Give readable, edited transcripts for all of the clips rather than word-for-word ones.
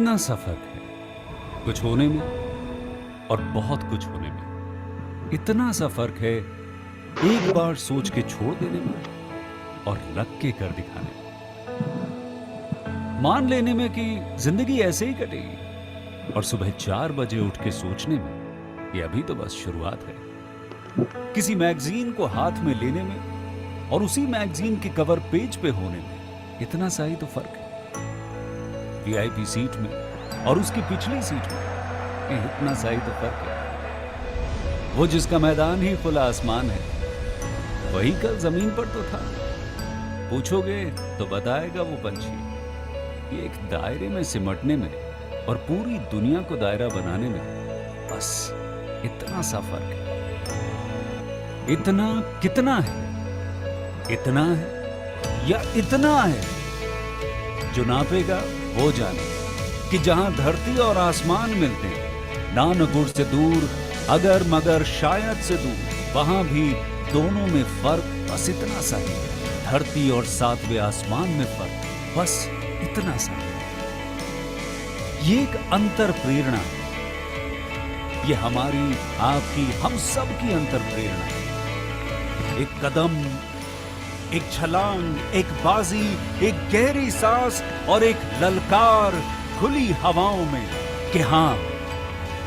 इतना सा फर्क है कुछ होने में और बहुत कुछ होने में। इतना सा फर्क है एक बार सोच के छोड़ देने में और लग के कर दिखाने में। मान लेने में कि जिंदगी ऐसे ही कटेगी और सुबह 4 बजे उठ के सोचने में ये अभी तो बस शुरुआत है। किसी मैगजीन को हाथ में लेने में और उसी मैगजीन के कवर पेज पे होने में इतना सा ही तो फर्क है। वीआईपी सीट में और उसकी पिछली सीट में इतना सा ही तो फर्क है। वो जिसका मैदान ही खुला आसमान है वही कल जमीन पर तो था। पूछोगे तो बताएगा वो पंछी। ये एक दायरे में सिमटने में और पूरी दुनिया को दायरा बनाने में बस इतना सा फर्क है। इतना कितना है? इतना है या इतना है? जो नापेगा वो जाने कि जहां धरती और आसमान मिलते हैं, नानगुड़ से दूर, अगर मगर शायद से दूर, वहां भी दोनों में फर्क बस इतना सा है। धरती और 7वें आसमान में फर्क बस इतना सा है। ये एक अंतर प्रेरणा है। ये हमारी, आपकी, हम सब की अंतर प्रेरणा है। एक कदम, एक छलांग, एक बाजी, एक गहरी सांस और एक ललकार खुली हवाओं में कि हाँ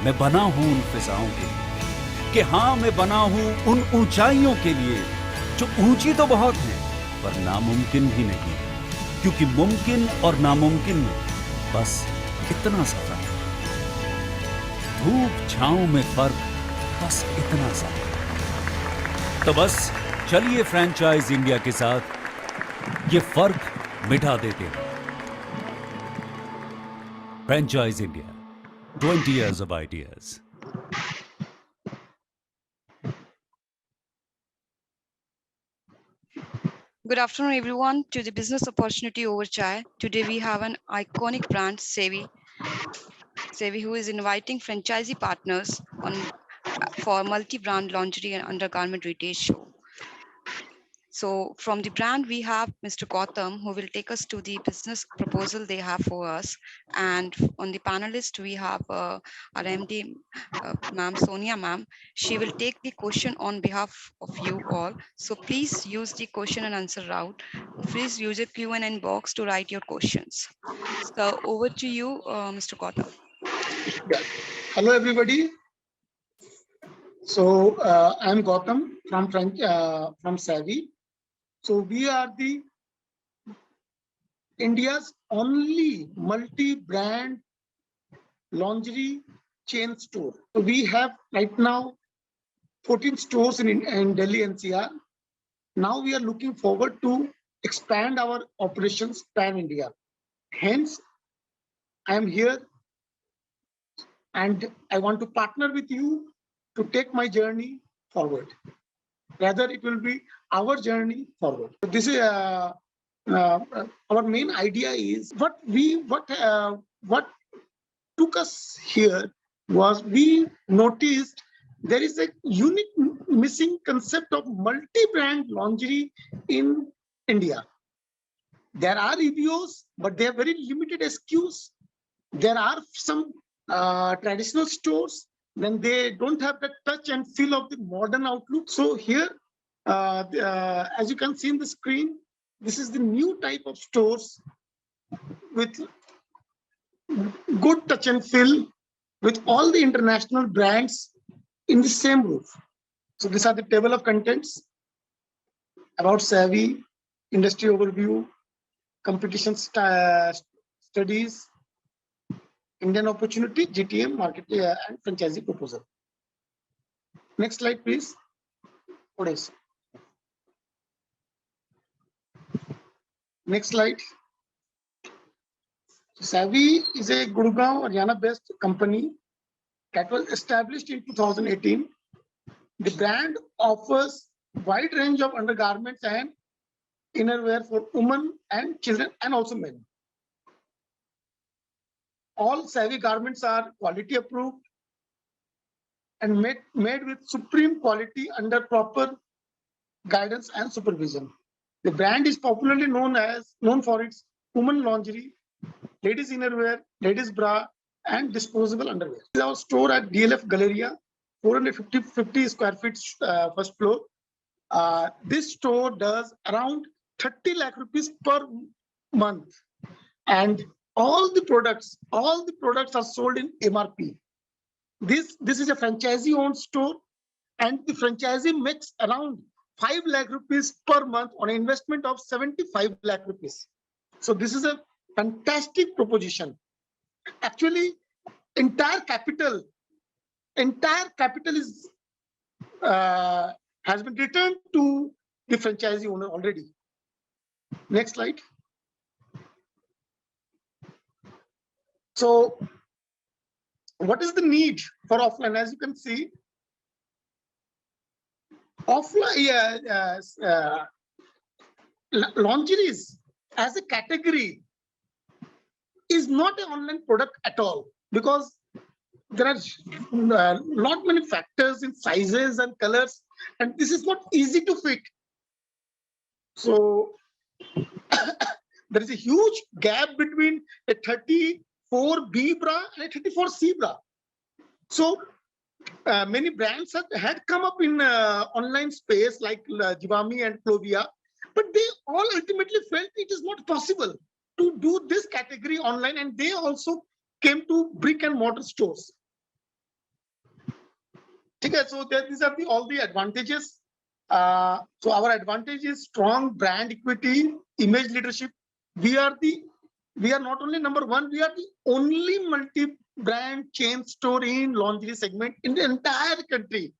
मैं बना हूं उन फिजाओं के लिए, कि हाँ मैं बना हूं उन ऊंचाइयों के लिए जो ऊंची तो बहुत है पर नामुमकिन भी नहीं, क्योंकि मुमकिन और नामुमकिन में बस इतना सा फर्क है। धूप छांव में फर्क बस इतना सा। तो बस चलिए फ्रेंचाइज इंडिया के साथ ये फर्क मिटा देते हैं। Franchise India, 20 years of ideas. Good afternoon, everyone, to the Business Opportunity Over Chai. Today we have an iconic brand, Sevi, who is inviting franchisee partners for multi-brand lingerie and undergarment retail show. So from the brand, we have Mr. Gautam, who will take us to the business proposal they have for us. And on the panelist, we have our MD, ma'am, Sonia ma'am. She will take the question on behalf of you all. So please use the question and answer route. Please use a Q&A box to write your questions. So over to you, Mr. Gautam. Yeah. Hello, everybody. So I'm Gautam from Savvy. So we are the India's only multi-brand lingerie chain store. So we have right now 14 stores in Delhi NCR. Now we are looking forward to expand our operations pan India. Hence, I am here and I want to partner with you to take my journey forward. Rather, it will be our journey forward. This is our main idea is what took us here was we noticed there is a unique missing concept of multi-brand lingerie in India. There are reviews, but they are very limited SKUs. There are some traditional stores, then they don't have the touch and feel of the modern outlook. So here, as you can see in the screen, this is the new type of stores with good touch and feel with all the international brands in the same roof. So these are the table of contents about Savvy, industry overview, competition studies, Indian opportunity, GTM, market and franchisee proposal. Next slide, please. What is? Next slide. Savvy is a Gurgaon, Haryana-based company that was established in 2018. The brand offers wide range of undergarments and innerwear for women and children and also men. All Savvy garments are quality approved and made with supreme quality under proper guidance and supervision. The brand is popularly known for its women lingerie ladies innerwear, ladies bra, and disposable underwear. This is our store at DLF Galleria, 450 square feet first floor. This store does around 30 lakh rupees per month, and all the products are sold in MRP. This is a franchisee owned store, and the franchisee makes around 5 lakh rupees per month on an investment of 75 lakh rupees. So this is a fantastic proposition. Actually, entire capital is has been returned to the franchisee owner already. Next slide. So what is the need for offline? As you can see, offline lingeries as a category is not an online product at all, because there are not many factors in sizes and colors, and this is not easy to fit. So there is a huge gap between a 34B bra and a 34C bra. So many brands had come up in online space like Jivami and Clovia, but they all ultimately felt it is not possible to do this category online, and they also came to brick and mortar stores. Okay, so these are all the advantages. So our advantage is strong brand equity, image leadership. We are not only number one, we are the only multi-brand chain store in lingerie segment in the entire country.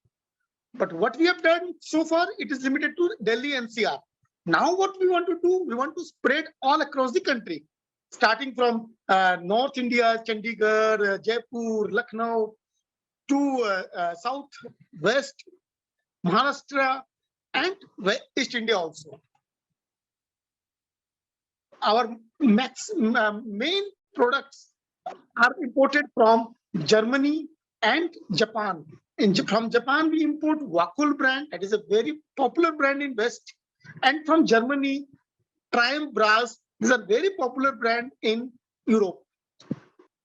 But what we have done so far, it is limited to Delhi NCR. Now what we want to do, we want to spread all across the country, starting from North India, Chandigarh, Jaipur, Lucknow, to South, West, Maharashtra, and East India also. Our main products are imported from Germany and Japan. From Japan, we import Wakul brand, that is a very popular brand in West. And from Germany, Triumph bras, these are very popular brand in Europe.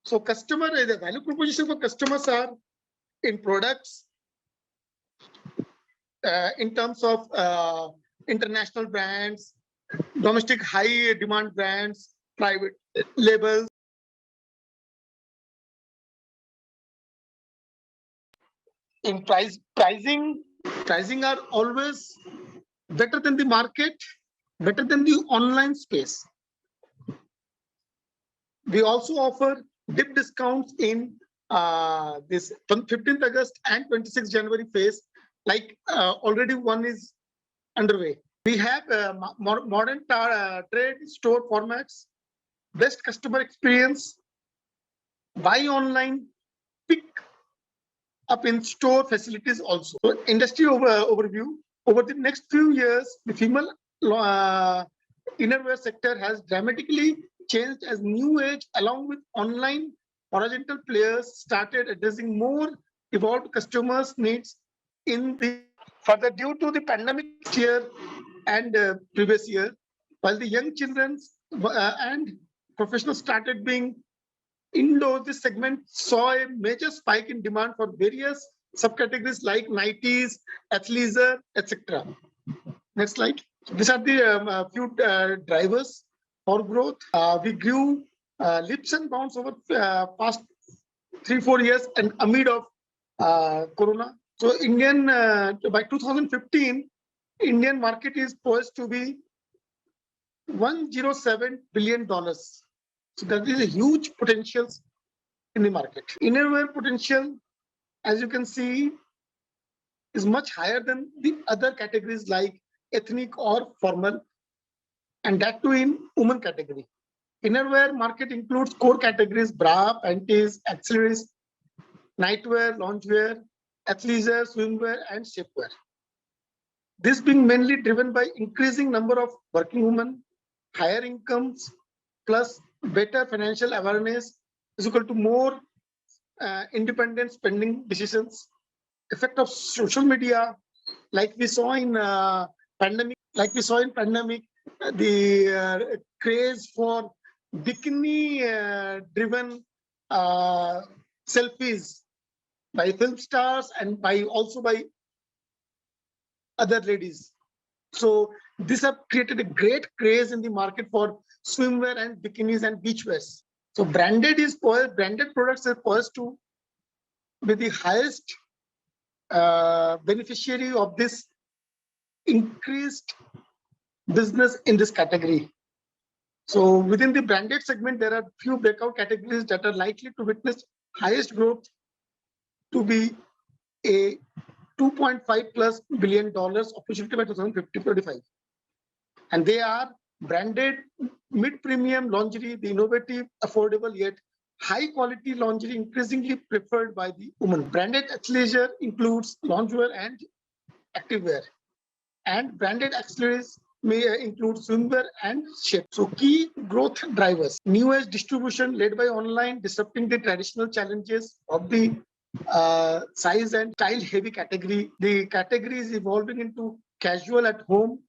So the value proposition for customers are in products, in terms of international brands, domestic high demand brands, private labels. In pricing are always better than the market, better than the online space. We also offer deep discounts in this 15th August and 26th January phase, like already one is underway. We have modern trade store formats, best customer experience, buy online, pick up in store facilities also. So industry overview. Over the next few years, the female innerwear sector has dramatically changed as new age, along with online horizontal players, started addressing more evolved customers' needs in the further due to the pandemic year and previous year, while the young children and professionals started being indoors, this segment saw a major spike in demand for various subcategories like nighties, athleisure, etc. Next slide. These are the few drivers for growth. We grew leaps and bounds over past 3-4 years and amid of Corona. So by 2015, Indian market is poised to be $107 billion. So that is a huge potential in the market. Innerwear potential, as you can see, is much higher than the other categories like ethnic or formal, and that too in women category. Innerwear market includes core categories: bra, panties, accessories, nightwear, loungewear, athleisure, swimwear, and shapewear. This being mainly driven by increasing number of working women, higher incomes, plus better financial awareness is equal to more independent spending decisions. Effect of social media, like we saw in pandemic, the craze for bikini driven selfies by film stars and also by other ladies. So these have created a great craze in the market for swimwear and bikinis and beachwears. So branded products are poised to be the highest beneficiary of this increased business in this category. So within the branded segment, there are few breakout categories that are likely to witness highest growth to be a $2.5+ billion opportunity by 2025. And they are branded mid-premium lingerie, the innovative, affordable yet high-quality lingerie increasingly preferred by the women. Branded athleisure includes loungewear and activewear, and branded accessories may include swimwear and shape. So key growth drivers: new age distribution led by online, disrupting the traditional challenges of the size and style heavy category. The category is evolving into casual at home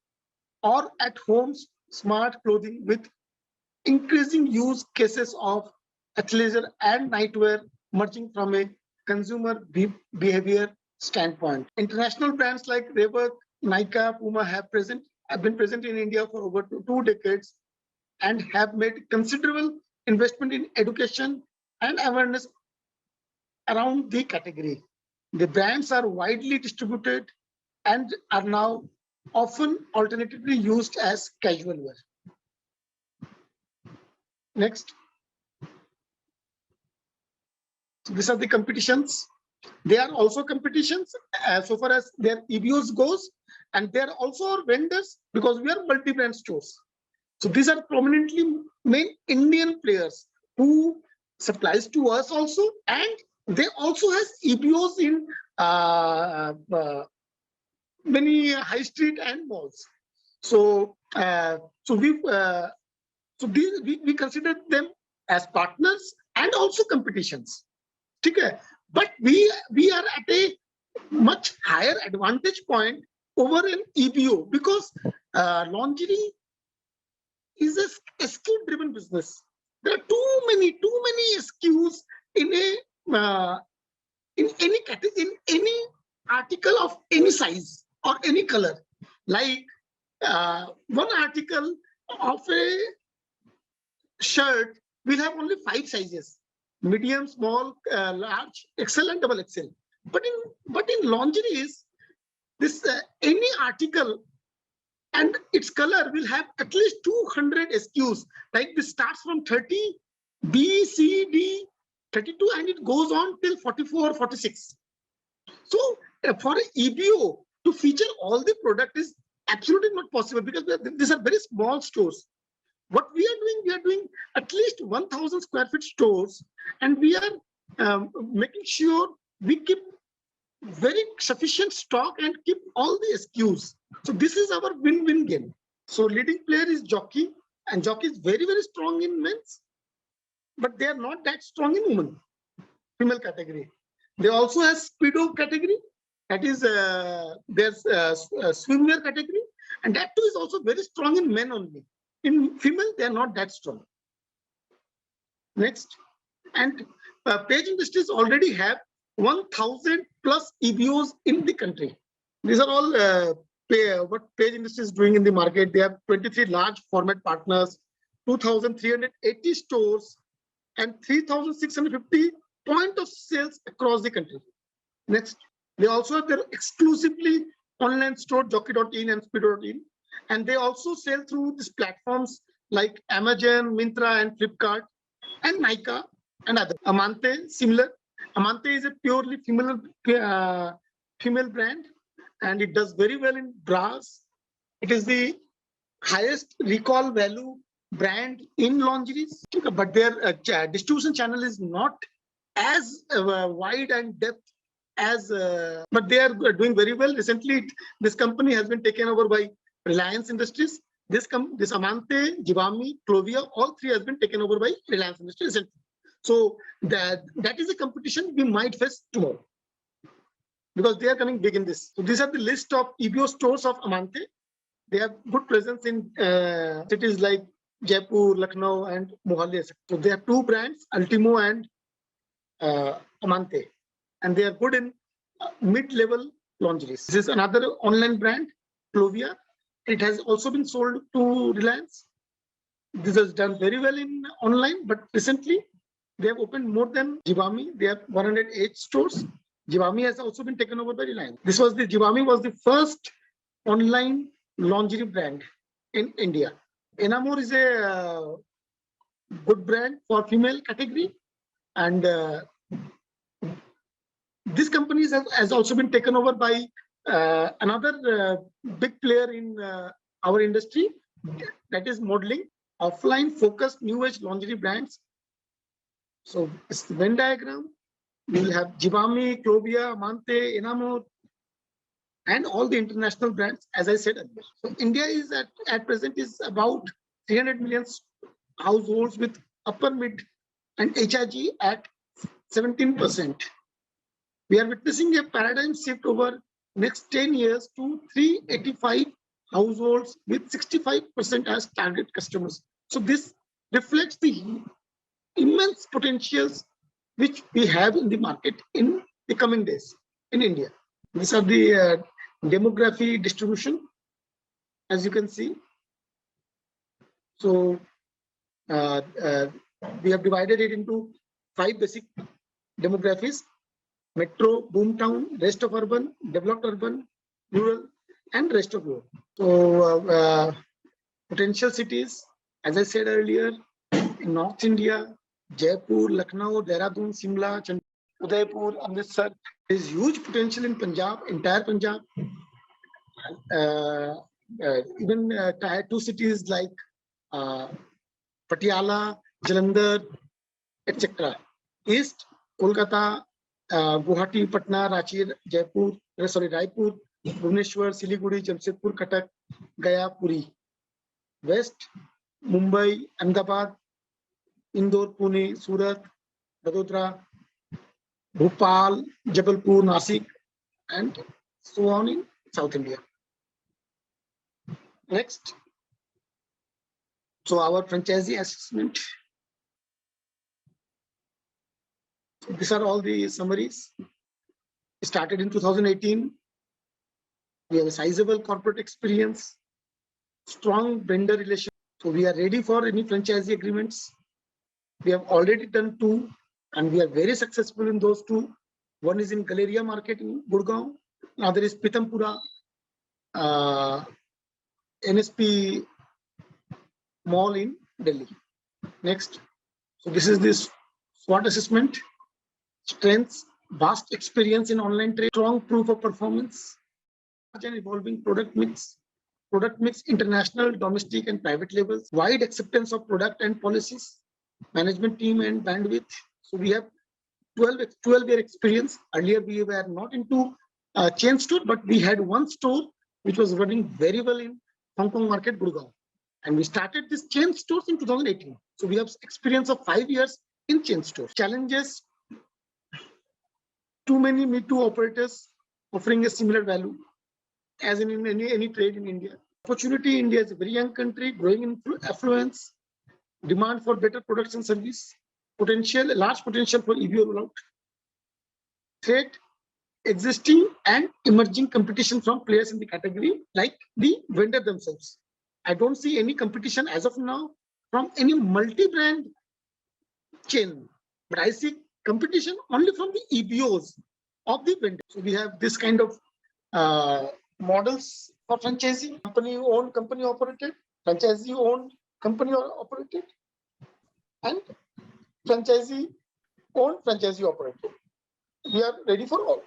or at home smart clothing with increasing use cases of athleisure and nightwear merging from a consumer behavior standpoint. International brands like Reebok, Nike, Puma have been present in India for over two decades and have made considerable investment in education and awareness around the category. The brands are widely distributed and are now often alternatively used as casual wear. Next. So these are the competitions. They are also competitions so far as their EBOs goes, and they are also our vendors because we are multi-brand stores. So these are prominently main Indian players who supplies to us also, and they also has EBOs in many high street and malls. So we consider them as partners and also competitions. Okay? But we are at a much higher advantage point over an EBO because lingerie is a SKU driven business. There are too many SKUs in any article of any size or any color. Like one article of a shirt will have only 5 sizes: medium, small, large, XL, and double XL. But in lingeries, this any article and its color will have at least 200 SKUs. Like this starts from 30, B, C, D, 32, and it goes on till 44, 46. So for an EBO to feature all the product is absolutely not possible because these are very small stores. What we are doing at least 1,000 square feet stores, and we are making sure we keep very sufficient stock and keep all the SKUs. So this is our win-win game. So leading player is Jockey, and Jockey is very strong in men's, but they are not that strong in women, female category. They also have Speedo category, that is there's swimwear category, and that too is also very strong in men only. In female, they are not that strong. Next, and Page Industries already have 1,000 plus EBOs in the country. These are all what Page Industries is doing in the market. They have 23 large format partners, 2,380 stores, and 3,650 point of sales across the country. Next, they also have their exclusively online store, jockey.in and speedo.in. And they also sell through these platforms like Amazon, Myntra, and Flipkart, and Nike and other. Amante, similar. Amante is a purely female brand, and it does very well in bras. It is the highest recall value brand in lingeries, but their distribution channel is not as wide and depth as, but they are doing very well. Recently, this company has been taken over by Reliance Industries. This Amante, Jivami, Clovia, all three has been taken over by Reliance Industries. So that is a competition we might face tomorrow because they are coming big in this. So these are the list of EBO stores of Amante. They have good presence in cities like Jaipur, Lucknow, and Mohalla. So there are two brands, Ultimo and Amante, and they are good in mid-level lingeries. This is another online brand, Clovia. It has also been sold to Reliance. This has done very well in online, but recently they have opened more than Jivami. They have 108 stores. Jivami has also been taken over by Reliance. Jivami was the first online lingerie brand in India. Enamor is a good brand for female category, and this company has also been taken over by another big player in our industry, that is modeling. Offline focused new age lingerie brands. So it's the Venn diagram. We will have Jivami, Clovia, Amante, Enamor, and all the international brands, as I said earlier. So India is at present is about 300 million households with upper mid and HRG at 17%. We are witnessing a paradigm shift over next 10 years to 385 households with 65% as target customers. So this reflects the immense potentials which we have in the market in the coming days in India. These are the demography distribution, as you can see. So we have divided it into 5 basic demographies: metro, boomtown, rest of urban, developed urban, rural, and rest of world. So potential cities, as I said earlier, in North India, Jaipur, Lucknow, Dehradun, Simla, Udaipur, Amritsar. There is huge potential in Punjab, entire Punjab. Even tier 2 cities like Patiala, Jalandhar, etc. East, Kolkata, Guwahati, Patna, Ranchi, Raipur, Bhubaneswar, Siliguri, Jamshedpur, Cuttack, Gaya, Puri. West, Mumbai, Ahmedabad, Indore, Pune, Surat, Vadodara, Bhopal, Jabalpur, Nasik, and so on in South India. Next, so our franchisee assessment. So these are all the summaries. We started in 2018. We have a sizable corporate experience, strong vendor relations. So we are ready for any franchisee agreements. We have already done 2, and we are very successful in those 2. One is in Galleria Market in Gurgaon. Another is Pitampura, NSP Mall in Delhi. Next. So this is this SWOT assessment. Strengths, vast experience in online trade, strong proof of performance, and evolving product mix, international, domestic, and private labels, wide acceptance of product and policies, management team and bandwidth. So we have 12-year experience. Earlier we were not into chain store, but we had one store which was running very well in Hong Kong market, Gurgaon. And we started this chain stores in 2018. So we have experience of 5 years in chain stores. Challenges: too many Me Too operators offering a similar value as in any trade in India. Opportunity: India is a very young country, growing in affluence, demand for better products and service, large potential for EBO rollout. Threat: existing and emerging competition from players in the category, like the vendor themselves. I don't see any competition as of now from any multi-brand chain, but I see competition only from the EBOs of the vendor. So we have this kind of models for franchising: company owned, company operated, franchisee owned, company operated, and franchisee owned, franchisee operated. We are ready for all.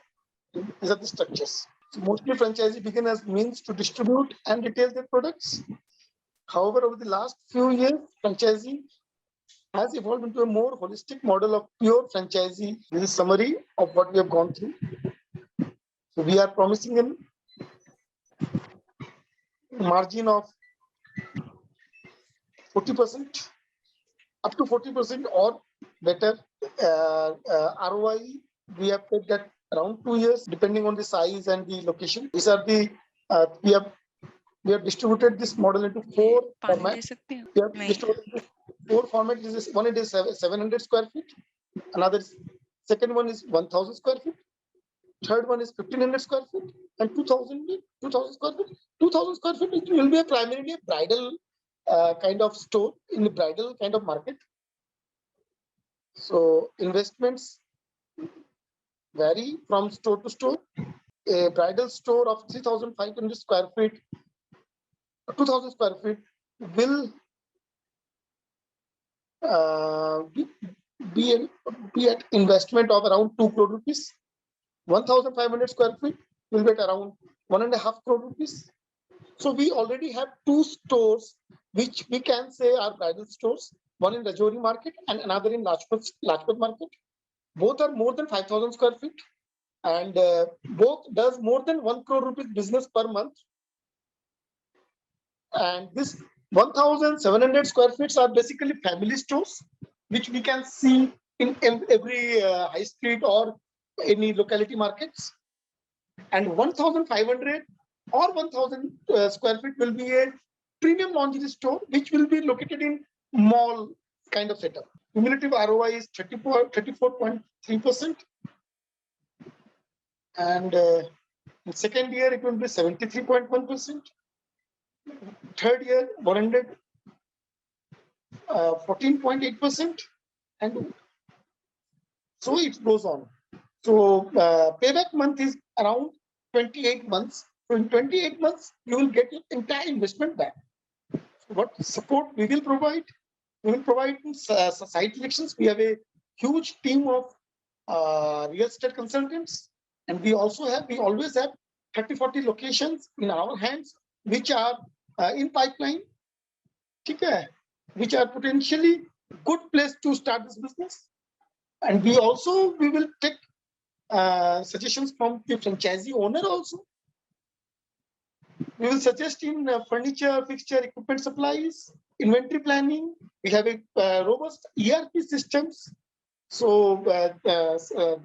These are the structures. So mostly franchisee begin as means to distribute and retail their products. However, over the last few years, franchising has evolved into a more holistic model of pure franchisee. This is a summary of what we have gone through. So we are promising a margin of 40%, up to 40% or better. ROI, we have put that around 2 years, depending on the size and the location. These are the we have We have distributed this model into 4 पानी ले formats. सकती हूँ? We have नहीं। distributed into 4 formats. One it is 700 square feet. Another second one is 1000 square feet. Third one is 1500 square feet, and 2000 square feet. 2000 square feet it will be primarily a bridal kind of store in the bridal kind of market. So investments vary from store to store. A bridal store of 3500 square feet, 2000 square feet will be at investment of around 2 crore rupees. 1500 square feet will be at around 1.5 crore rupees. So we already have 2 stores which we can say are bridal stores, one in Rajouri market and another in Lajpat market. Both are more than 5000 square feet, and both does more than 1 crore rupees business per month. And this 1700 square feet are basically family stores, which we can see in every high street or any locality markets. And 1500 or 1000 square feet will be a premium lingerie store, which will be located in mall kind of setup. Cumulative ROI is 34.3%. And in second year, it will be 73.1%. Third year, 114.8%. And so it goes on. So payback month is around 28 months. So in 28 months, you will get your entire investment back. What support we will provide? We will provide site selections. We have a huge team of real estate consultants, and we always have 30-40 locations in our hands, which are in pipeline, which are potentially good place to start this business. And we will take suggestions from the franchisee owner also. We will suggest in furniture, fixture, equipment supplies, inventory planning. We have a robust ERP systems. So the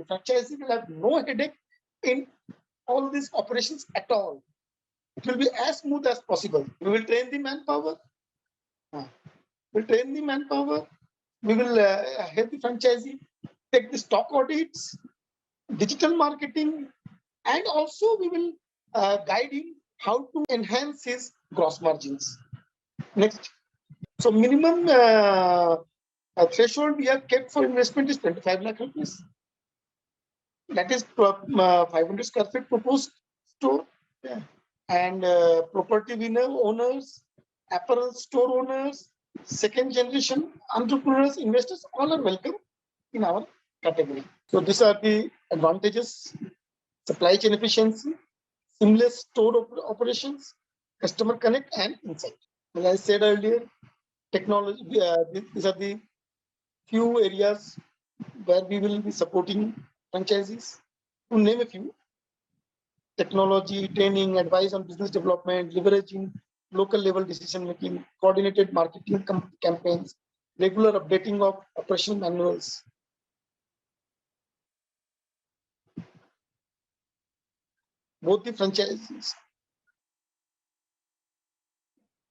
franchisee will have no headache in all these operations at all. It will be as smooth as possible. We will train the manpower. We will help the franchisee take the stock audits, digital marketing, and also we will guide him how to enhance his gross margins. Next. So minimum threshold we have kept for investment is 25 lakh rupees. That is 500 square feet proposed store. Yeah. And property winner owners, apparel store owners, second generation entrepreneurs, investors, all are welcome in our category. So these are the advantages: supply chain efficiency, seamless store operations, customer connect, and insight. As I said earlier, technology, these are the few areas where we will be supporting franchisees. To name a few: technology, training, advice on business development, leveraging local level decision making, coordinated marketing campaigns, regular updating of operational manuals. Both the franchisees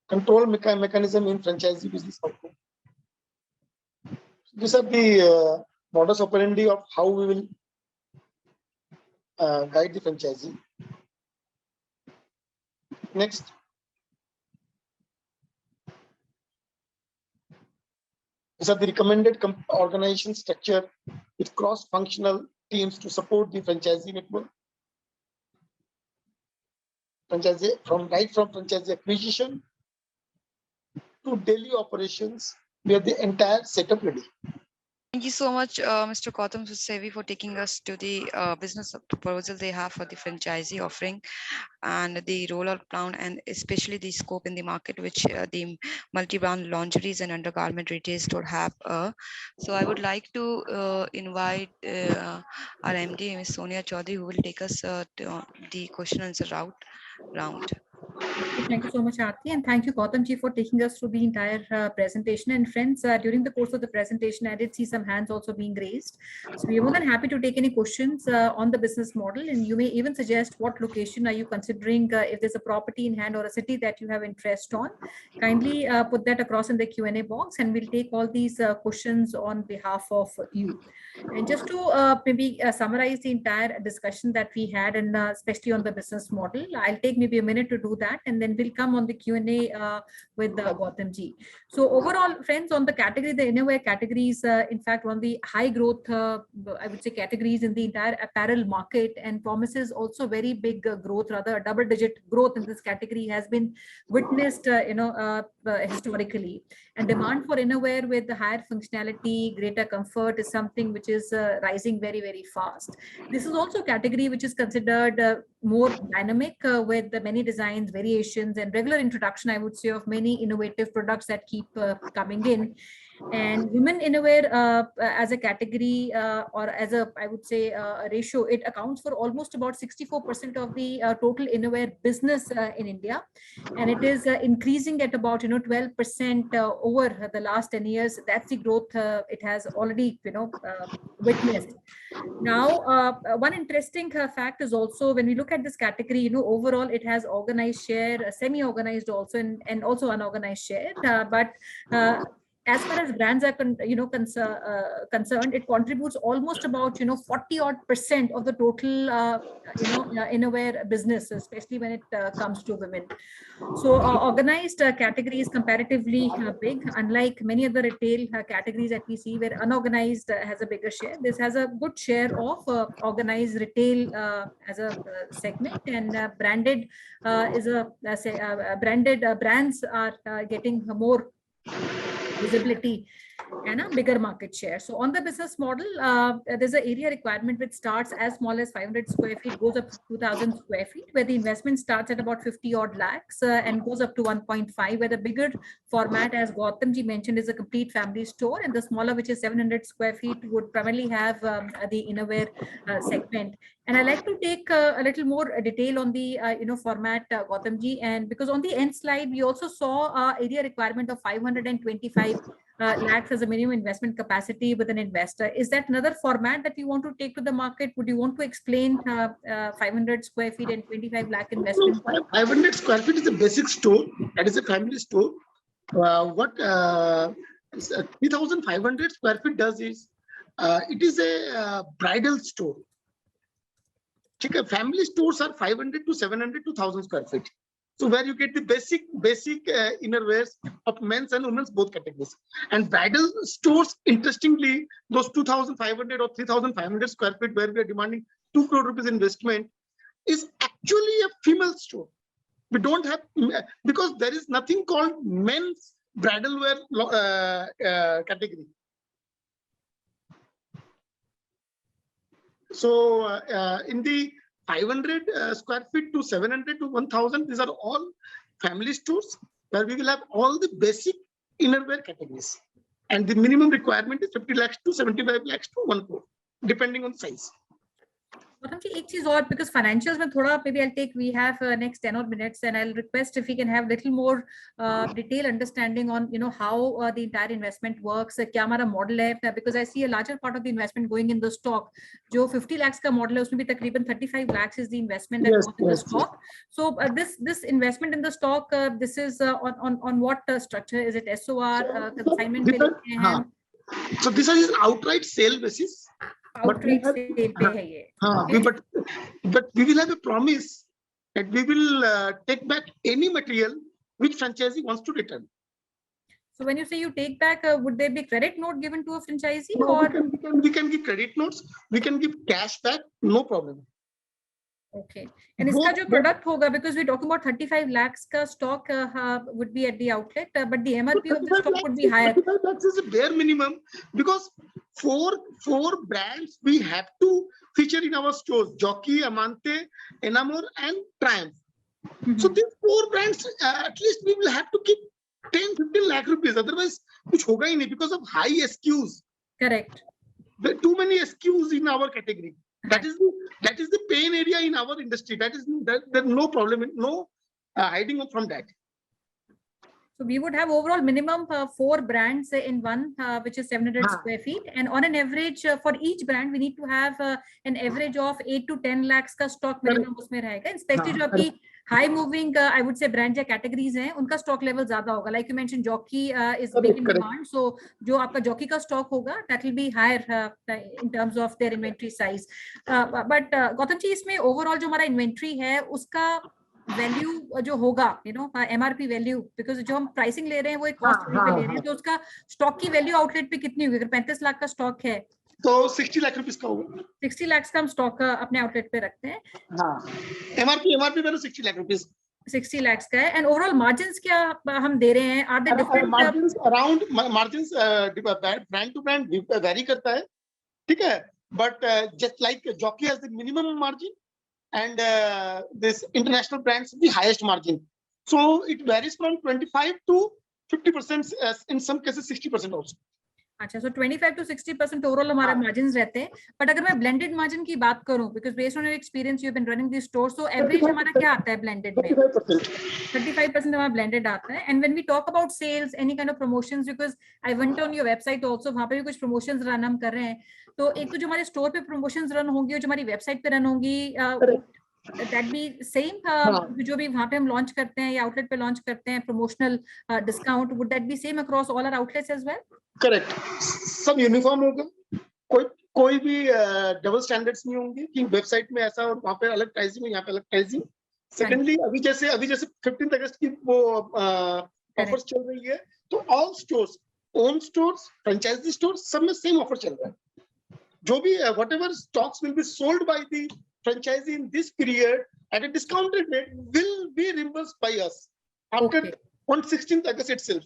control mechanism in franchisee business outcome. These are the modus operandi of how we will guide the franchisee. Next. These are the recommended organization structure with cross-functional teams to support the franchisee network. From franchisee acquisition to daily operations, we have the entire setup ready. Thank you so much, Mr. Gautam Sevi, for taking us to the business proposal they have for the franchisee offering and the rollout plan, and especially the scope in the market, which the multi-brand lingeries and undergarment retail store have. So I would like to invite our MD, Ms. Sonia Chaudhary, who will take us to the question and answer round. Thank you so much, Aarti, and thank you, Gautam ji, for taking us through the entire presentation. And friends, during the course of the presentation, I did see some hands also being raised. So we are more than happy to take any questions on the business model, and you may even suggest what location are you considering, if there's a property in hand or a city that you have interest on. Kindly put that across in the Q&A box, and we'll take all these questions on behalf of you. And just to maybe summarize the entire discussion that we had, and especially on the business model, I'll take maybe a minute to do that, and then we'll come on the Q&A with Gautam ji. So overall, friends, on the category, the innerwear categories, in fact, one of the high growth, I would say, categories in the entire apparel market, and promises also very big growth, rather a double-digit growth in this category has been witnessed, historically. And demand for innerwear with the higher functionality, greater comfort is something which is rising very, very fast. This is also a category which is considered more dynamic with the many designs, variations, and regular introduction, I would say, of many innovative products that keep coming in. And women innerwear as a category or as a, I would say, a ratio, it accounts for almost about 64% of the total innerwear business in India. And it is increasing at about, 12% over the last 10 years. That's the growth it has already, witnessed. Now, one interesting fact is also when we look at this category, overall it has organized share, semi-organized also, and also unorganized share. But as far as brands are concerned, it contributes almost about 40% of the total innerwear business, especially when it comes to women. So organized category is comparatively big, unlike many other retail categories that we see where unorganized has a bigger share. This has a good share of organized retail as a segment, and branded is branded brands are getting more visibility and a bigger market share. So on the business model, there's an area requirement which starts as small as 500 square feet, goes up to 2,000 square feet, where the investment starts at about 50 odd lakhs and goes up to 1.5, where the bigger format, as Gautam ji mentioned, is a complete family store, and the smaller, which is 700 square feet, would primarily have the innerwear segment. And I like to take a little more detail on the format, Gautam ji, and because on the end slide we also saw area requirement of 525 lakhs as a minimum investment capacity with an investor. Is that another format that you want to take to the market? Would you want to explain 500 square feet and 25 lakh investment? 500 square feet is a basic store. That is a family store. What 3,500 square feet does is it is a bridal store. Family stores are 500 to 700 to 1,000 square feet. So where you get the basic innerwears of men's and women's both categories. And bridal stores, interestingly, those 2,500 or 3,500 square feet where we are demanding 2 crore rupees investment is actually a female store. We don't have, because there is nothing called men's bridal wear category. So in the 500 square feet to 700 to 1,000, these are all family stores where we will have all the basic innerwear categories. And the minimum requirement is 50 lakhs to 75 lakhs to 1 crore, depending on size. एक चीज और, because financials में थोड़ा maybe I'll take, we have next 10 odd minutes, and I'll request if we can have little more detailed understanding on how the entire investment works, क्या हमारा model है, because I see a larger part of the investment going in the stock. जो 50 lakhs का model है उसमें भी तकरीबन 35 lakhs is the investment that goes in the stock. So this investment in the stock, this is on what structure? Is it SOR, consignment? So this is outright sale basis. But we will have a promise that we will take back any material which franchisee wants to return. So when you say you take back, would there be credit note given to a franchisee? No, or we can give credit notes, we can give cash back, no problem. Okay. And इसका जो product होगा, because we're talking about 35 lakhs का stock would be at the outlet, but the MRP of the stock would be higher. 35 lakhs is a bare minimum, because four brands we have to feature in our stores: Jockey, Amante, Enamor, and Triumph. So these 4 brands, at least we will have to keep 10-15 lakh rupees. Otherwise, कुछ होगा ही नहीं, because of high SKUs. Correct. There are too many SKUs in our category. That is the pain area in our industry. There's no problem, no hiding from that. So we would have overall minimum 4 brands in one, which is 700 square feet. And on an average, for each brand, we need to have an average of 8 to 10 lakhs का stock minimum उसमें रहेगा. Especially जो आपकी high moving, I would say brands या categories हैं, उनका stock level ज़्यादा होगा. Like you mentioned, jockey is big in demand. So जो आपका jockey का stock होगा, that will be higher in terms of their inventory size. But Gautam ji, इसमें overall जो हमारा inventory है, उसका वैल्यू जो होगा, MRP वैल्यू, बिकॉज जो हम प्राइसिंग ले रहे हैं वो एक कॉस्ट पे ले रहे हैं, तो उसका स्टॉक की वैल्यू आउटलेट पे कितनी होगी? अगर 35 लाख का स्टॉक है तो 60 लाख रुपीस का होगा. 60 लाख का हम स्टॉक अपने आउटलेट पे रखते हैं. MRP value 60 lakh rupees, 60 lakh का है. एंड ओवरऑल मार्जिन्स क्या हम दे रहे हैं? Are they different? Margins around, margins brand to brand vary करता है, ठीक है, but just like Jockey has the minimum margin and this international brands the highest margin, so it varies from 25 to 50%, in some cases 60% also. अच्छा, so 25 to 60% overall हमारे margins रहते हैं. But अगर मैं ब्लेंडेड मार्जिन की बात करूं, because based on your experience you have been running this store, so average हमारा क्या आता है ब्लेंडेड में? 35% हमारा ब्लेंडेड आता है. And when we talk about sales, any kind of promotions, because I went on your website also, वहां पे भी कुछ प्रमोशंस रन हम कर रहे हैं. तो एक तो जो हमारे स्टोर पे प्रमोशंस रन होंगी और जो हमारी वेबसाइट पे रन होंगी, that be same, जो भी वहां पे हम लॉन्च करते हैं या आउटलेट पे लॉन्च करते हैं promotional discount, would that be same across all our outlets as well? Correct, सब यूनिफॉर्म होगा, कोई भी डबल स्टैंडर्ड्स नहीं होंगे कि वेबसाइट में ऐसा और वहां पे अलग प्राइसिंग, यहाँ पे अलग प्राइसिंग. सेकेंडली, अभी जैसे 15 अगस्त की वो ऑफर्स चल रही है, तो all stores, own stores, franchisee stores, सब में सेम ऑफर चल रहा है. जो भी whatever stocks will be sold by the franchisee in this period at a discounted rate will be reimbursed by us after on 16th August itself.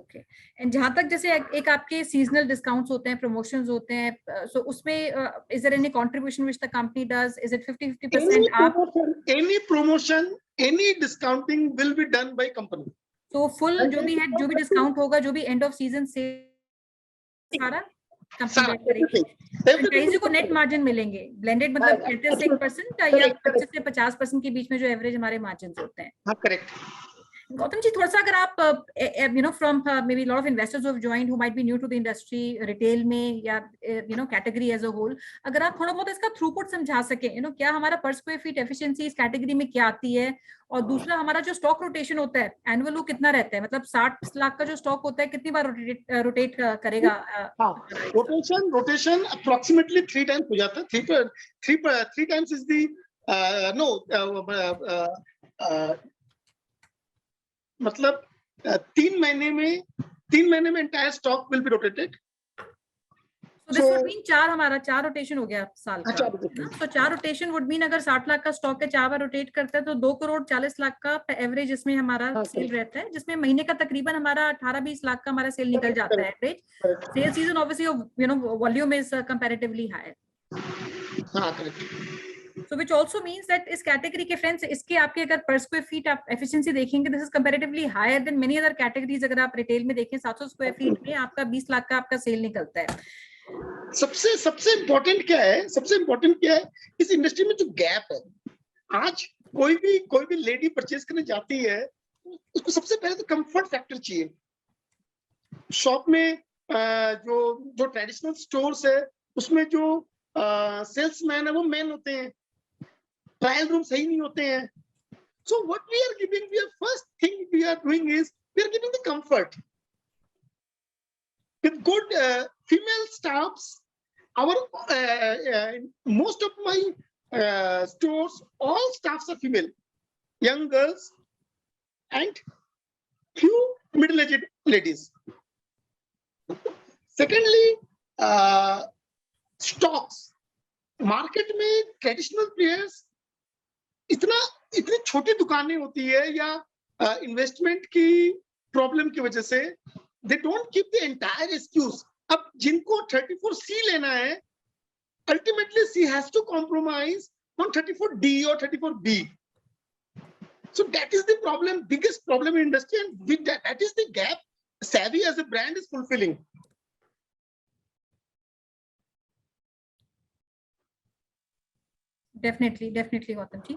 Okay. And जहां तक जैसे एक आपके seasonal discounts होते हैं, promotions होते हैं, so उसमें is there any contribution which the company does? Is it 50% any promotion, any discounting will be done by company. So full जो भी discount होगा, जो भी end of season sale सारा फ्रेंचाइजी को नेट मार्जिन मिलेंगे. ब्लेंडेड मतलब 36% या 25 से 50% के बीच में जो एवरेज हमारे मार्जिन होते हैं. हाँ, करेक्ट. गौतम जी, थोड़ा सा अगर आप from maybe lot of investors who have joined who might be new to the industry, retail में या कैटेगरी एज अ होल, अगर आप थोड़ा बहुत इसका थ्रूपुट समझा सकें, क्या हमारा पर स्क्वायर फीट एफिशिएंसी इस कैटेगरी में क्या आती है, और दूसरा हमारा जो स्टॉक रोटेशन होता है एनुअल, वो कितना रहता है? मतलब 60 लाख का जो स्टॉक होता है, कितनी बार रोटेट करेगा? रोटेशन अप्रोक्सीमेटली 3 टाइम्स हो जाता है. 3 टाइम्स इज दी मतलब 3 महीने में entire stock will be rotated. So this would mean 4 rotation हो गया साल का. तो 4 रोटेशन वुड मीन अगर 60 लाख का स्टॉक है, 4 बार रोटेट करता है, तो 2 करोड़ 40 लाख का एवरेज इसमें हमारा सेल रहता है, जिसमें महीने का तकरीबन हमारा 18-20 लाख का हमारा सेल निकल जाता है average. Sale season obviously volume is comparatively high. हाँ, correct. So which also means that इस कैटेगरी के फ्रेंड्स, इसके आपके अगर पर स्क्वायर फीट आप एफिशिएंसी देखेंगे, this is comparatively higher than many other categories. अगर आप रिटेल में देखें, 700 स्क्वायर फीट में आपका 20 लाख का आपका सेल निकलता है. सबसे इम्पोर्टेंट क्या है इस इंडस्ट्री में? जो गैप है, आज कोई भी लेडी परचेज करने जाती है, उसको सबसे पहले तो कंफर्ट फैक्टर चाहिए. शॉप में जो ट्रेडिशनल स्टोर्स है, उसमें जो सेल्समैन है वो मैन होते हैं, ट्रायल रूम सही नहीं होते हैं. So what we are giving, first thing we are doing is we are giving the comfort with good female staffs. Most of my stores, all staffs are female, young girls and few middle-aged ladies. Secondly, stocks. Market में traditional players इतनी छोटी दुकानें होती है या investment की problem की वजह से they don't keep the entire SKUs. अब जिनको 34C लेना है, ultimately she has to compromise on 34D or 34B. So that is the problem, biggest problem in industry, and with that is the gap Savvy as a brand is fulfilling. Definitely Gautam ji.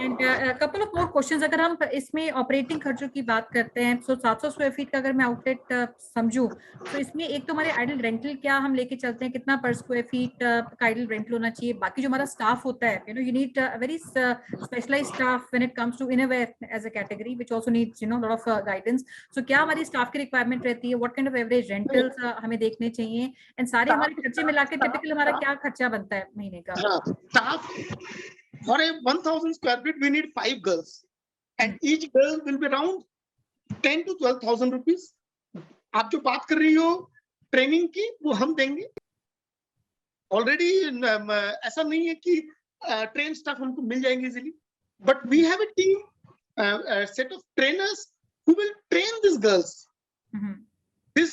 And couple of more questions, अगर हम इसमें operating खर्चों की बात करते हैं, सो 700 square feet का अगर मैं आउटलेट समझूं, तो इसमें एक तो हमारे आइडल रेंटल क्या हम लेके चलते हैं, कितना पर स्क्वायर फीट का आइडल रेंटल होना चाहिए, बाकी जो हमारा स्टाफ होता है, you need very specialised staff when it comes to innerwear as a category which also needs lot of guidance. So क्या हमारी स्टाफ की रिक्वायरमेंट रहती है, what kind of average rentals हमें देखने चाहिए, एंड सारे हमारे खर्चे मिला के टिपिकल हमारा क्या खर्चा बनता है महीने का? Staff for a 1,000 square feet, we need 5 girls, and each girl will be around 10 to 12,000 rupees. आप जो बात कर रही हो ट्रेनिंग की, वो हम देंगे ऑलरेडी। ऐसा नहीं है कि ट्रेन स्टाफ हमको मिल जाएंगे easily, but we have a team set of trainers who will train these girls, this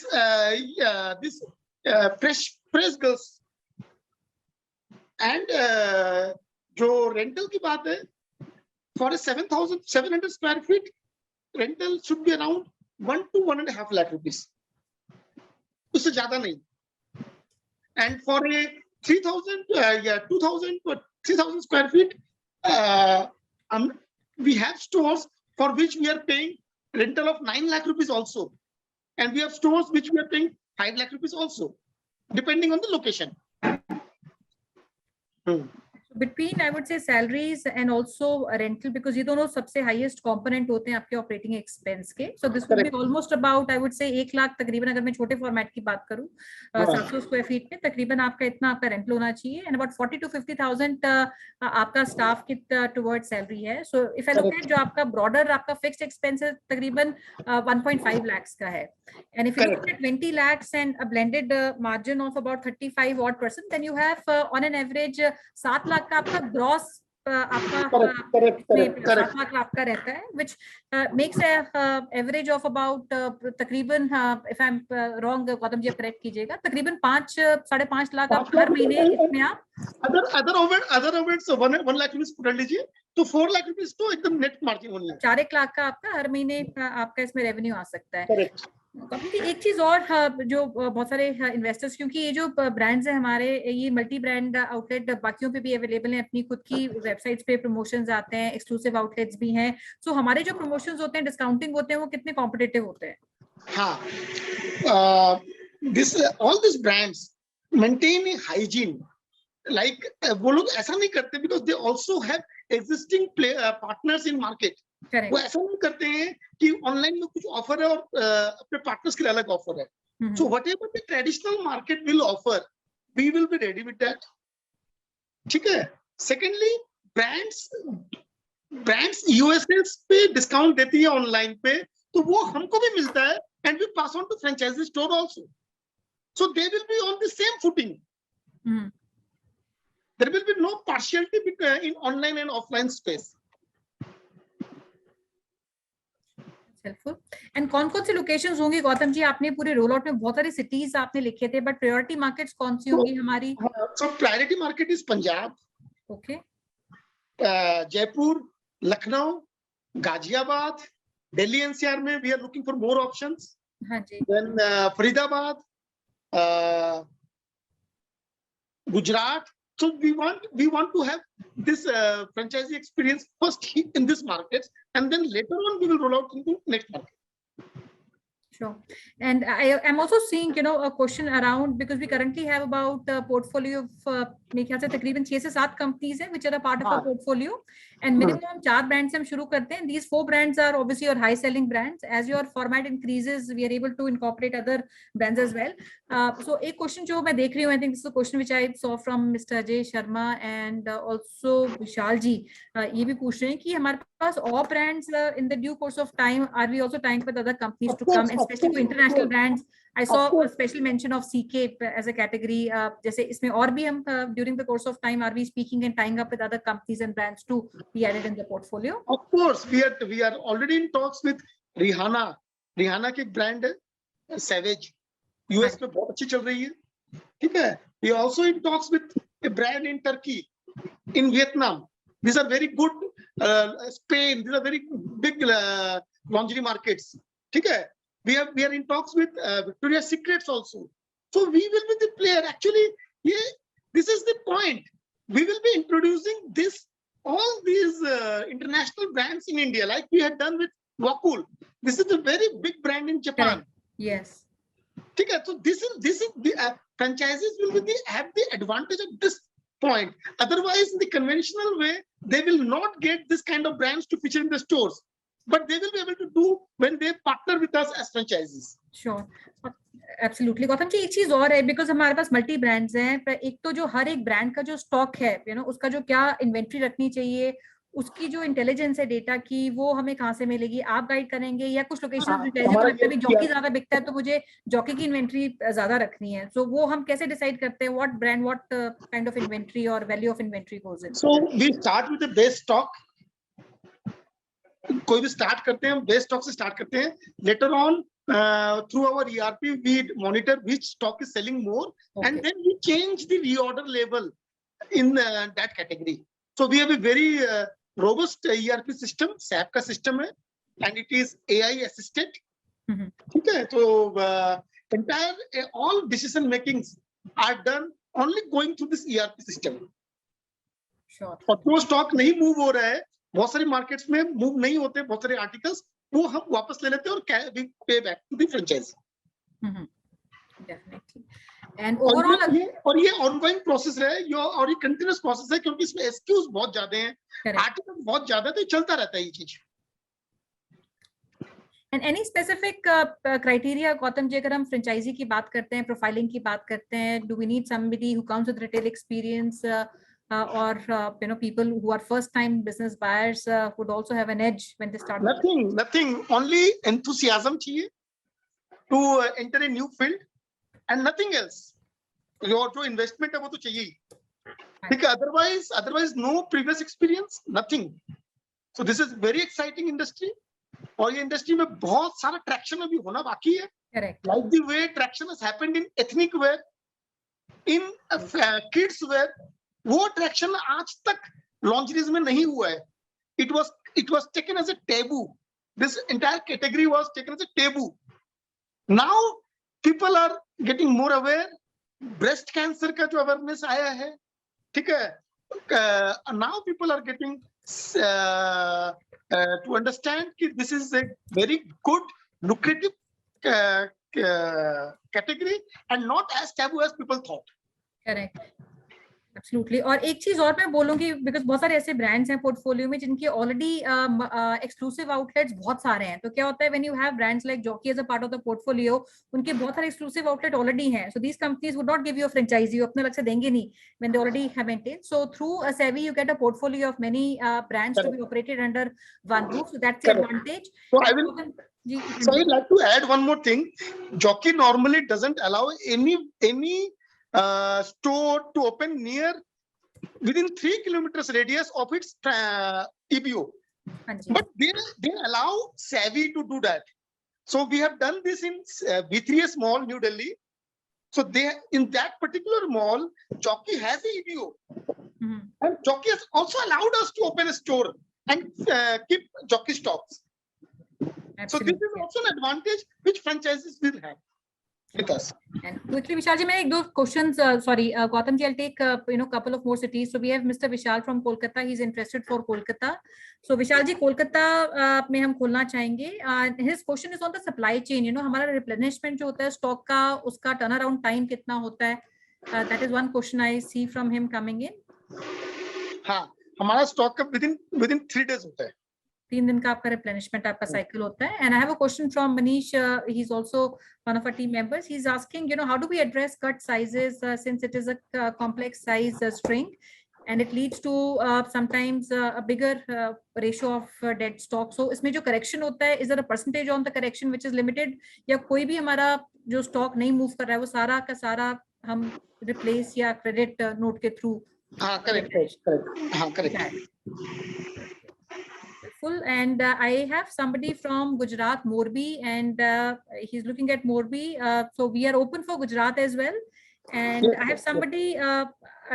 fresh girls. And जो रेंटल की बात है, for a 7,700 square feet, rental should be around 1 to 1.5 lakh rupees. उससे ज्यादा नहीं. And for a 2,000 to 3,000 square feet, we have stores for which we are paying rental of 9 lakh rupees also, and we have stores which we are paying 5 lakh rupees also, depending on the location. Between, I would say, salaries and also rental, because ये दोनों सबसे highest component होते हैं आपके operating expense के. So this would be almost about, I would say, 1 lakh तकरीबन, अगर मैं छोटे format की बात करूँ, 700 square feet में तकरीबन आपका इतना आपका rental होना चाहिए, and about 40 to 50,000 आपका staff की towards salary है. So if I look at जो आपका broader आपका fixed expense है तकरीबन 1.5 lakhs का है, and if you look at 20 lakhs and a blended margin of about 35%, then you have on an average 7 lakh का आपका ग्रॉस आपका 7 लाख आपका रहता है, which makes a average of about तकरीबन, if I'm wrong Gautam ji आप करेक्ट कीजिएगा, तकरीबन 5-5.5 लाख आप हर महीने इसमें आप अदर ओवरहेड्स 1 लाख रुपीस पकड़ लीजिए, तो 4 लाख रुपीस तो एकदम नेट मार्जिन होने लगा, 4 लाख का आपका हर महीने आपका इसमें रेवेन्यू आ सकता है। करेक्ट। एक चीज और जो बहुत सारे इन्वेस्टर्स, क्योंकि ये जो ब्रांड्स हैं हमारे, ये मल्टी ब्रांड आउटलेट बाकियों पे भी अवेलेबल हैं, अपनी खुद की वेबसाइट्स पे प्रमोशंस आते हैं, एक्सक्लूसिव आउटलेट्स भी हैं। सो हमारे जो प्रमोशंस होते हैं, डिस्काउंटिंग होते हैं, वो कितने कॉम्पिटिटिव होते हैं? हाँ, all these brands maintain a hygiene, like वो लोग ऐसा नहीं करते because they also have existing partners in market. वो ऐसा नहीं करते हैं कि ऑनलाइन में कुछ ऑफर है और अपने पार्टनर्स के लिए अलग ऑफर है. So whatever the traditional market will offer, we will be ready with that. ठीक है. Secondly, brands USS पे डिस्काउंट देती है ऑनलाइन पे, तो वो हमको भी मिलता है, and we pass on to franchise store also. So they will be on the same footing. There will be no partiality in online and offline space. Helpful. And कौन कौन सी लोकेशंस होंगी गौतम जी? आपने पूरे रोल आउट में बहुत सारी cities आपने लिखे थे, बट प्रायोरिटी मार्केट्स कौन सी होंगी हमारी? So priority market is Punjab, okay, Jaipur, Lucknow, Ghaziabad, Delhi NCR में we are looking for more options. हाँ जी. Then Faridabad, Gujarat. So we want to have this franchisee experience first in this market, and then later on we will roll out into next market. Sure. And I am also seeing, a question around, because we currently have about a portfolio of मेरे ख्याल से तकरीबन 6 से 7 companies हैं which are a part of our portfolio, and minimum 4 brands से हम शुरू करते हैं. These 4 brands are obviously your high selling brands. As your format increases, we are able to incorporate other brands as well. So एक question जो मैं देख रही हूँ, I think this is a question which I saw from Mr. Ajay Sharma and also Vishal ji. ये भी पूछ रहे हैं कि हमारे पास और brands in the due course of time, are we also tying with other companies to come, and especially for international brands? I saw a special mention of CK as a category. जैसे इसमें और भी हम during the course of time, are we speaking and tying up with other companies and brands to be added in the portfolio? Of course, we are already in talks with Rihanna. Rihanna की brand है Savage, US में बहुत अच्छी चल रही है. ठीक है. We are also in talks with a brand in Turkey, in Vietnam. These are very good. Spain. These are very big lingerie markets. ठीक है. We are in talks with Victoria's Secrets also. So we will be the player. Actually, this is the point. we will be introducing all these international brands in India, like we had done with Wakul. This is a very big brand in Japan. Correct. Yes. Okay, so this is the franchises will be have the advantage of this point. Otherwise, in the conventional way, they will not get this kind of brands to feature in the stores, but they will be able to do when they partner with us as franchises. Sure. Absolutely. Gautam ji एक चीज और है, because हमारे पास multi brands हैं, पर एक तो जो हर एक ब्रांड का जो स्टॉक है, उसका जो क्या इन्वेंट्री रखनी चाहिए, उसकी जो इंटेलिजेंस है डेटा की, वो हमें कहाँ से मिलेगी, आप गाइड करेंगे, या कुछ लोकेशन भी जॉकी ज्यादा बिकता है तो मुझे जॉकी की इन्वेंट्री ज्यादा रखनी है, सो वो हम कैसे डिसाइड करते हैं, what brand, what kind of inventory और value of inventory goes in? So we start with the base stock. कोई भी स्टार्ट करते हैं, बेस स्टॉक से स्टार्ट करते हैं. Later on through our ERP we monitor which stock is selling more, and then we change the reorder level in that category. So we have a very robust ERP system, SAP का system है, and it is AI assisted. ठीक है, तो entire all decision makings are done only going through this ERP system. Sure. और जो stock नहीं move हो रहा है, बहुत सारे मार्केट्स में मूव नहीं होते, बहुत सारे आर्टिकल्स वो हम वापस ले लेते हैं और pay back to the franchise. Definitely. And overall और ये ऑनगोइंग प्रोसेस है, और ये कंटीन्यूअस प्रोसेस है, क्योंकि इसमें एसक्यूज बहुत ज्यादा हैं, आर्टिकल बहुत ज्यादा है, तो चलता रहता है ये चीज. And any specific criteria Gautam ji, अगर हम फ्रेंचाइजी की बात करते हैं, प्रोफाइलिंग की बात करते हैं, do we need somebody who comes with retail experience, or people who are first time business buyers would also have an edge when they start? Nothing, only enthusiasm चाहिए to enter a new field and nothing else. जो investment है वो तो चाहिए, ठीक है, otherwise no previous experience, nothing. So this is very exciting industry, और ये industry में बहुत सारा traction अभी होना बाकी है. Correct. Like the way traction has happened in ethnic wear, in kids wear, वो ट्रैक्शन आज तक लॉन्जरीज में नहीं हुआ है. It was taken as a taboo. This entire category was taken as a taboo. Now people are getting more aware. Breast cancer का जो awareness आया है, ठीक है, now people are getting to understand that this is a very good, lucrative category and not as taboo as people thought. Correct. Absolutely. और एक चीज और मैं बोलूंगी, बिकॉज बहुत सारे ऐसे ब्रांड्स हैं पोर्टफोलियो में जिनके ऑलरेडी एक्सक्लूसिव आउटलेट्स बहुत सारे हैं, तो क्या होता है when you have brands like Jockey as a part of the portfolio, उनके बहुत सारे एक्सक्लूसिव आउटलेट ऑलरेडी हैं, so these companies would not give you a franchisee, अपने अलग से देंगे नहीं when they already have maintain. So through a savvy you get a portfolio of many brands to be operated under one roof, so that's the advantage. So I will so I'd like to add one more thing. Jockey normally doesn't allow any store to open near within 3 kilometers radius of its EBO, but they allow Savvy to do that. So we have done this in B3S Mall, New Delhi. So they, in that particular mall, Jockey has a EBO, and Jockey has also allowed us to open a store and keep Jockey stocks. Absolutely. So this is also an advantage which franchises will have with us. And quickly, Vishal ji, मैं एक दो questions, sorry, Gautam ji, I'll take couple of more cities. So we have Mr. Vishal from Kolkata. He's interested for Kolkata. So Vishal ji, Kolkata में हम खोलना चाहेंगे. His question is on the supply chain. हमारा replenishment जो होता है stock का, उसका turnaround time कितना होता है? That is one question I see from him coming in. हाँ, हमारा stock का within 3 days होता है. 3 दिन का आपका रिप्लेनिशमेंट आपका साइकिल होता है. And I have a question from Manish, he is also one of our team members. He is asking, how do we address cut sizes since it is a complex size string and it leads to sometimes a bigger ratio of dead stock. So इसमें जो correction होता है, is there a percentage on the correction which is limited, या कोई भी हमारा जो stock नहीं move कर रहा है वो सारा का सारा हम replace या credit note के through? हाँ, correct. And I have somebody from Gujarat, Morbi, and he's looking at Morbi. So we are open for Gujarat as well. And I have somebody,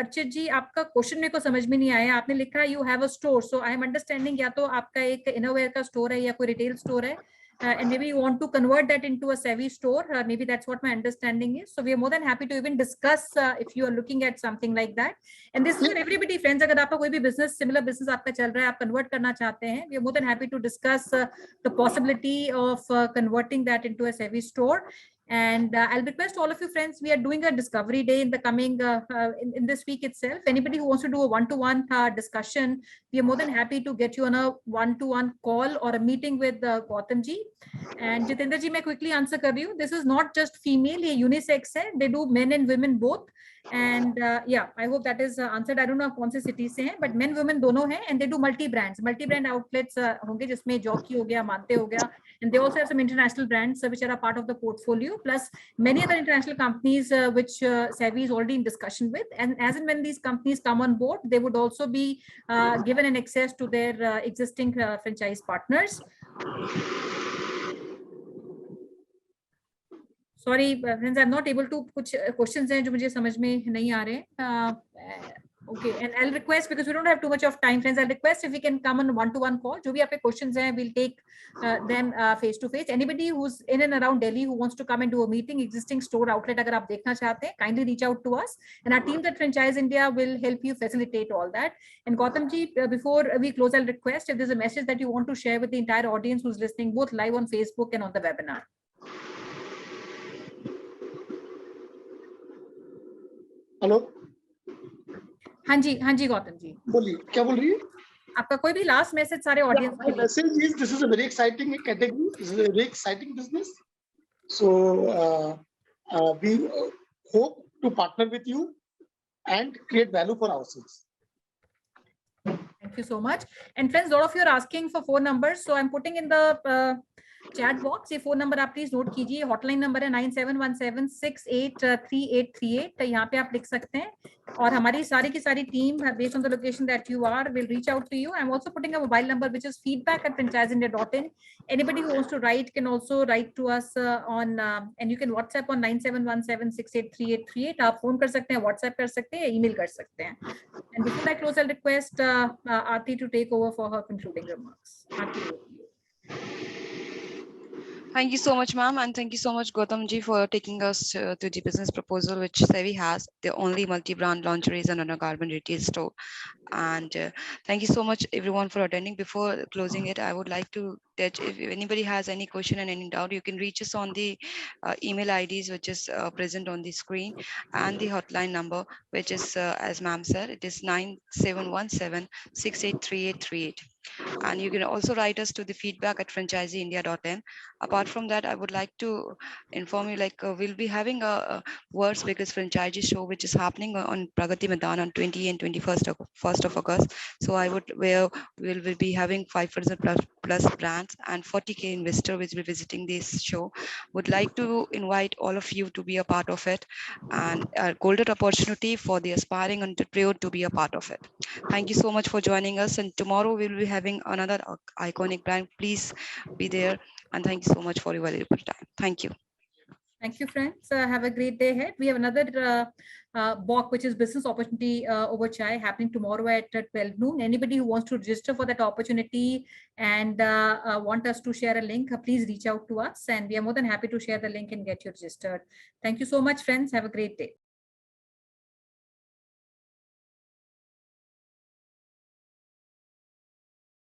Archit जी, आपका क्वेश्चन मेरे को समझ में नहीं आया. आपने लिखा you have a store, so I am understanding या तो आपका एक इनोवेयर का स्टोर है या कोई रिटेल स्टोर है. and maybe you want to convert that into a savvy store. Maybe that's what my understanding is. So we are more than happy to even discuss if you are looking at something like that. And this is for everybody, friends. अगर आपका कोई भी business, similar business आपका चल रहा है, आप convert करना चाहते हैं, we are more than happy to discuss the possibility of converting that into a savvy store. And I'll request all of you friends, we are doing a discovery day in the coming, in this week itself. Anybody who wants to do a one-to-one discussion, we are more than happy to get you on a one-to-one call or a meeting with Gautam ji. And Jitendra ji, मैं quickly answer कर रही हूँ. This is not just female, ये unisex है. They do men and women both. And yeah, I hope that is answered. I don't know कौन से cities से हैं, but men women दोनों हैं, and they do multi-brand outlets होंगे जिसमें Jockey हो गया, Mante हो गया, and they also have some international brands which are a part of the portfolio, plus many other international companies which Savvy is already in discussion with. And as and when these companies come on board, they would also be given an access to their existing franchise partners. Sorry, friends, I'm not able to. कुछ questions हैं जो मुझे समझ में नहीं आ रहे. Okay, and I'll request, because we don't have too much of time, friends, I'll request if we can come on one-to-one call. जो भी आपके questions हैं, we'll take them face to face. Anybody who's in and around Delhi who wants to come and do a meeting, existing store outlet अगर आप देखना चाहते हैं, kindly reach out to us, and our team at Franchise India will help you facilitate all that. And Gautam ji, before we close, I'll request if there's a message that you want to share with the entire audience who's listening, both live on Facebook and on the webinar. Hello, हाँ जी गौतम जी, बोलिए, क्या बोल रही है? आपका कोई भी last message सारे ऑडियंस के My लिए? message is, this is a very exciting category. This is a very exciting business. So we hope to partner with you and create value for ourselves. Thank you so much. And friends, a lot of you are asking for phone numbers, so I'm putting in the chat box. ये phone number आप please note कीजिए. Hotline number है 9717683838. यहाँ पे आप लिख सकते हैं. और हमारी सारी की सारी team, based on the location that you are, will reach out to you. I'm also putting a mobile number which is feedback@franchiseindia.in. Anybody who wants to write can also write to us on, and you can WhatsApp on 9717683838. आप phone कर सकते हैं, WhatsApp कर सकते हैं, email कर सकते हैं. And before I close, I'll request Aarti to take over for her concluding remarks. Aarti, over to you. Thank you so much, ma'am, and thank you so much, Gautam ji, for taking us to the business proposal which Savvy has, the only multi-brand lingerie and undergarment retail store. And thank you so much, everyone, for attending. Before closing it, I would like to that if anybody has any question and any doubt, you can reach us on the email IDs which is present on the screen, and the hotline number which is, as ma'am said, it is 9717683838. And you can also write us to the feedback@franchiseindia.in. Apart from that, I would like to inform you, like we'll be having a World Speakers Franchisee show which is happening on Pragati Maidan on 20 and 21st of August. So we'll be having 500 plus brands and 40K investor which will be visiting this show. Would like to invite all of you to be a part of it, and a golden opportunity for the aspiring entrepreneur to be a part of it. Thank you so much for joining us, and tomorrow we'll be having another iconic brand. Please be there, and thank you so much for your valuable time. Thank you. Thank you, friends. Have a great day ahead. We have another BOC, which is Business Opportunity over Chai, happening tomorrow at 12 noon. Anybody who wants to register for that opportunity and want us to share a link, please reach out to us, and we are more than happy to share the link and get you registered. Thank you so much, friends. Have a great day.